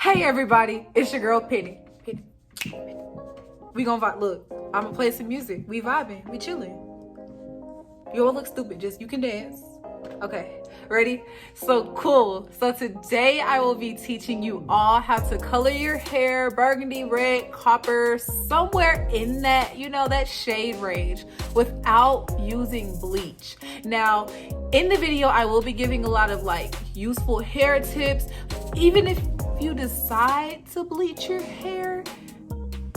Hey everybody, it's your girl Penny. We gonna vibe. Look, I'm gonna play some music. We vibing, we chilling. You all look stupid, just you can dance. Okay, ready? So cool. So today I will be teaching you all how to color your hair burgundy, red, copper, somewhere in that, that shade range without using bleach. Now, in the video, I will be giving a lot of useful hair tips. Even if you decide to bleach your hair,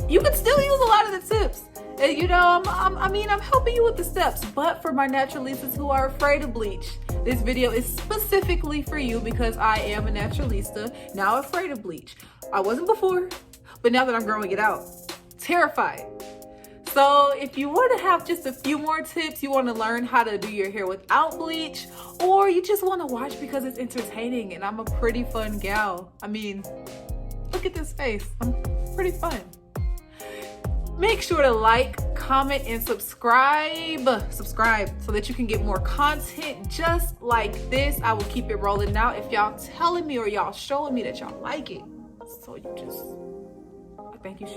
you can still use a lot of the tips. And I'm helping you with the steps. But for my naturalistas who are afraid of bleach, this video is specifically for you because I am a naturalista, now afraid of bleach. I wasn't before, but now that I'm growing it out, terrified. So if you want to have just a few more tips, you want to learn how to do your hair without bleach, or you just want to watch because it's entertaining and I'm a pretty fun gal. I mean, look at this face. I'm pretty fun. Make sure to like, comment, and subscribe so that you can get more content just like this. I will keep it rolling now if y'all telling me or y'all showing me that y'all like it. So I think you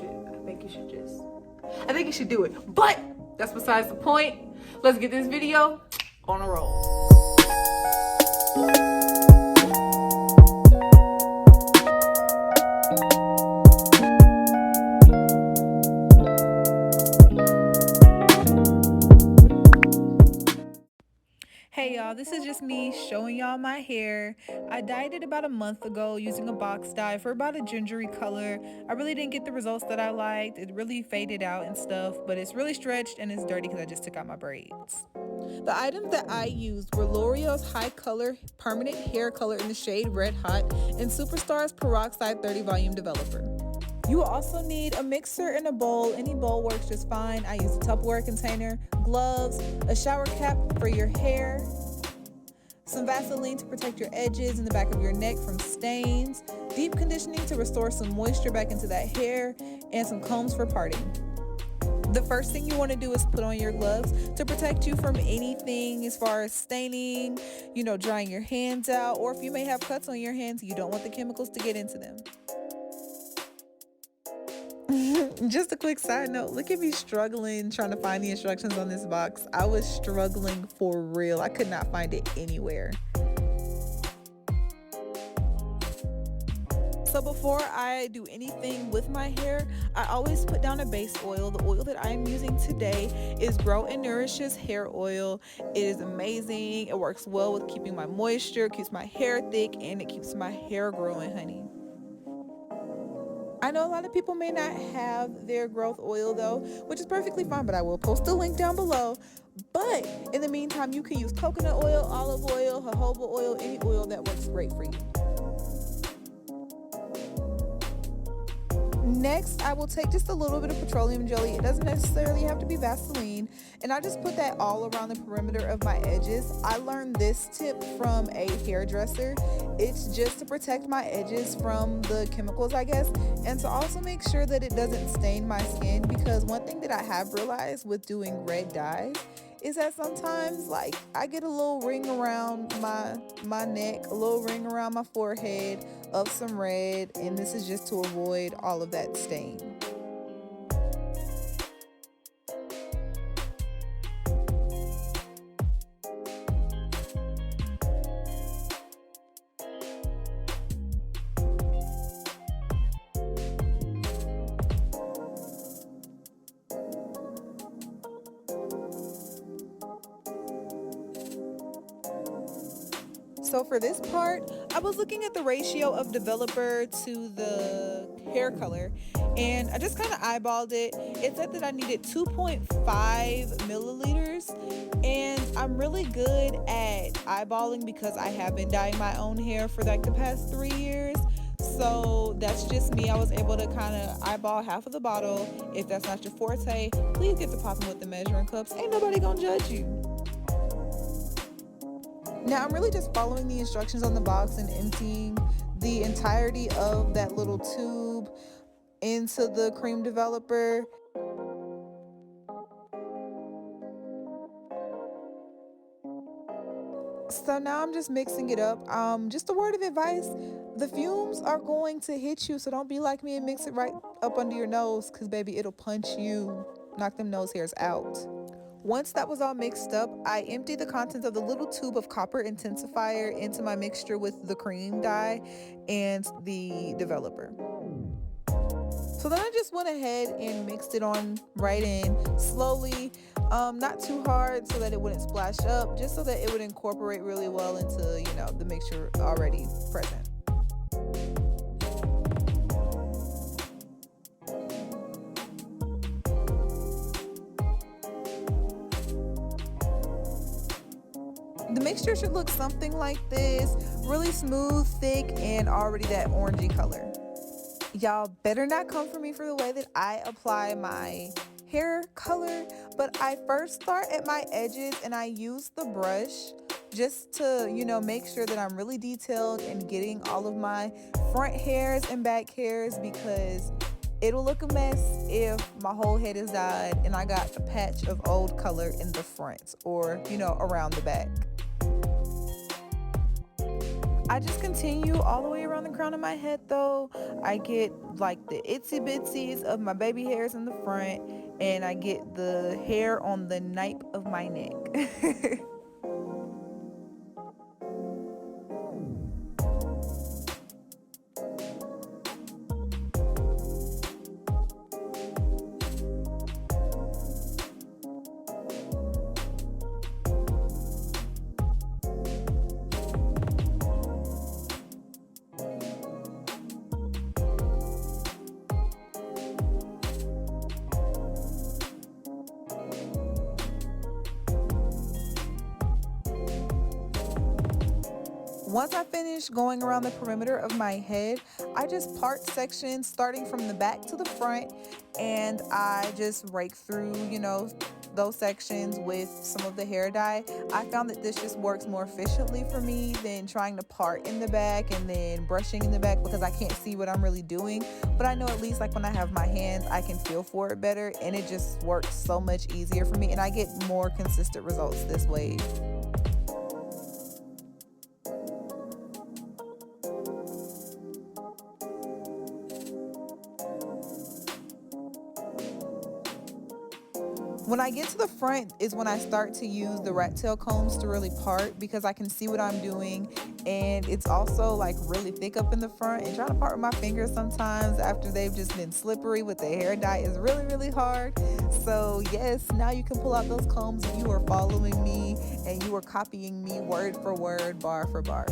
should do it. But that's besides the point. Let's get this video on a roll. Hey y'all, this is just me showing y'all my hair. I dyed it about a month ago using a box dye for about a gingery color. I really didn't get the results that I liked. It really faded out and stuff, but it's really stretched and it's dirty because I just took out my braids. The items that I used were L'Oreal's High Color Permanent Hair Color in the shade Red Hot and Superstar's Peroxide 30 Volume Developer. You will also need a mixer and a bowl. Any bowl works just fine. I use a Tupperware container, gloves, a shower cap for your hair, some Vaseline to protect your edges and the back of your neck from stains, deep conditioning to restore some moisture back into that hair, and some combs for parting. The first thing you want to do is put on your gloves to protect you from anything as far as staining, drying your hands out, or if you may have cuts on your hands, you don't want the chemicals to get into them. Just a quick side note, look at me struggling trying to find the instructions on this box. I was struggling for real. I could not find it anywhere. So before I do anything with my hair, I always put down a base oil. The oil that I am using today is Grow and Nourish's hair oil. It is amazing. It works well with keeping my moisture, keeps my hair thick, and it keeps my hair growing, honey. I know a lot of people may not have their growth oil though, which is perfectly fine, but I will post a link down below. But in the meantime, you can use coconut oil, olive oil, jojoba oil, any oil that works great for you. Next, I will take just a little bit of petroleum jelly. It doesn't necessarily have to be Vaseline. And I just put that all around the perimeter of my edges. I learned this tip from a hairdresser. It's just to protect my edges from the chemicals, I guess, and to also make sure that it doesn't stain my skin, because one thing that I have realized with doing red dyes is that sometimes I get a little ring around my neck, a little ring around my forehead of some red, and this is just to avoid all of that stain. So for this part, I was looking at the ratio of developer to the hair color, and I just kind of eyeballed it. It said that I needed 2.5 milliliters, and I'm really good at eyeballing because I have been dyeing my own hair for the past 3 years. So that's just me. I was able to kind of eyeball half of the bottle. If that's not your forte, please get to popping with the measuring cups. Ain't nobody gonna judge you. Now I'm really just following the instructions on the box and emptying the entirety of that little tube into the cream developer. So now I'm just mixing it up. Just a word of advice, the fumes are going to hit you, so don't be like me and mix it right up under your nose, because baby, it'll punch you, knock them nose hairs out. Once that was all mixed up, I emptied the contents of the little tube of copper intensifier into my mixture with the cream dye and the developer. So then I just went ahead and mixed it on right in slowly, not too hard so that it wouldn't splash up, just so that it would incorporate really well into, you know, the mixture already present. The mixture should look something like this, really smooth, thick, and already that orangey color. Y'all better not come for me for the way that I apply my hair color, but I first start at my edges and I use the brush just to, you know, make sure that I'm really detailed and getting all of my front hairs and back hairs, because it'll look a mess if my whole head is dyed and I got a patch of old color in the front or, you know, around the back. I just continue all the way around the crown of my head though. I get like the itsy bitsies of my baby hairs in the front, and I get the hair on the nape of my neck. Once I finish going around the perimeter of my head, I just part sections starting from the back to the front, and I just rake through, you know, those sections with some of the hair dye. I found that this just works more efficiently for me than trying to part in the back and then brushing in the back, because I can't see what I'm really doing. But I know at least like when I have my hands, I can feel for it better, and it just works so much easier for me, and I get more consistent results this way. When I get to the front is when I start to use the rat tail combs to really part, because I can see what I'm doing, and it's also like really thick up in the front, and trying to part with my fingers sometimes after they've just been slippery with the hair dye is really, really hard. So yes, now you can pull out those combs if you are following me and you are copying me word for word, bar for bar.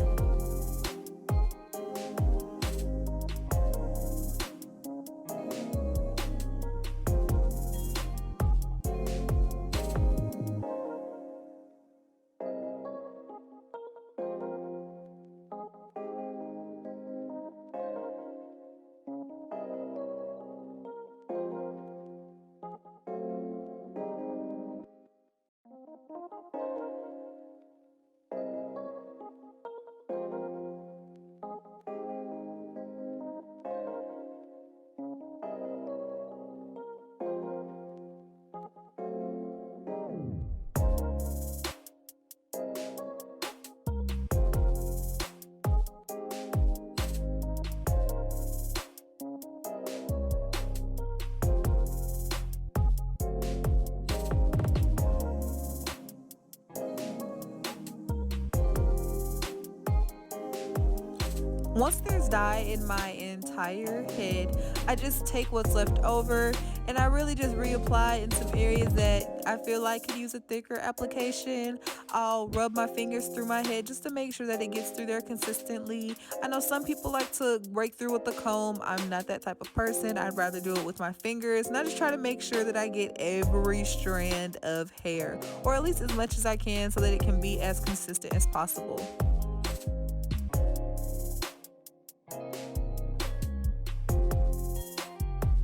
Once there's dye in my entire head, I just take what's left over and I really just reapply in some areas that I feel like could use a thicker application. I'll rub my fingers through my head just to make sure that it gets through there consistently. I know some people like to rake through with the comb. I'm not that type of person. I'd rather do it with my fingers, and I just try to make sure that I get every strand of hair, or at least as much as I can, so that it can be as consistent as possible.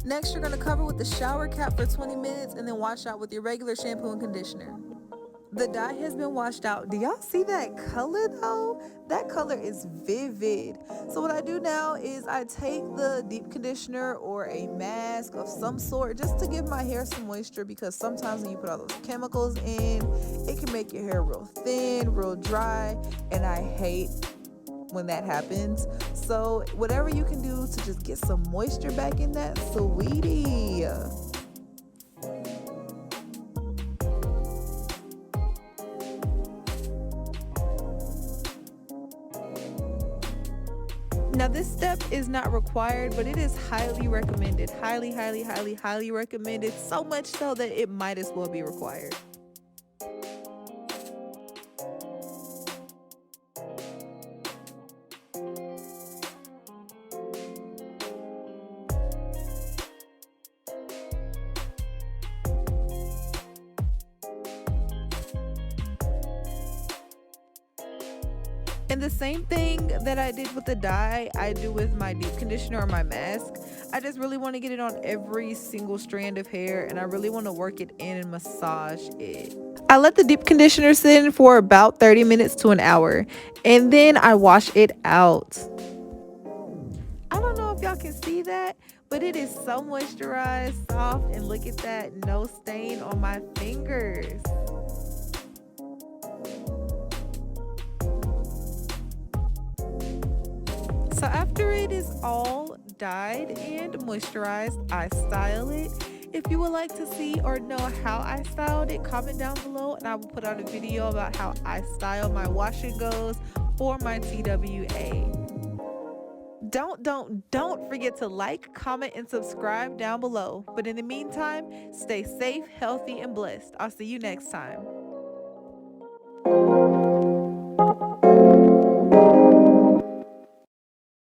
Next, you're going to cover with the shower cap for 20 minutes and then wash out with your regular shampoo and conditioner. The dye has been washed out. Do y'all see that color though? That color is vivid. So what I do now is I take the deep conditioner or a mask of some sort just to give my hair some moisture, because sometimes when you put all those chemicals in, it can make your hair real thin, real dry, and I hate when that happens. So whatever you can do to just get some moisture back in that, sweetie. Now this step is not required, but it is highly recommended. Highly, highly, highly, highly recommended. So much so that it might as well be required. And the same thing that I did with the dye, I do with my deep conditioner or my mask. I just really want to get it on every single strand of hair, and I really want to work it in and massage it. I let the deep conditioner sit in for about 30 minutes to an hour, and then I wash it out. I don't know if y'all can see that, but it is so moisturized, soft, and look at that, no stain on my fingers. So after it is all dyed and moisturized, I style it. If you would like to see or know how I styled it, comment down below and I will put out a video about how I style my wash and goes for my TWA. Don't forget to like, comment, and subscribe down below. But in the meantime, stay safe, healthy, and blessed. I'll see you next time.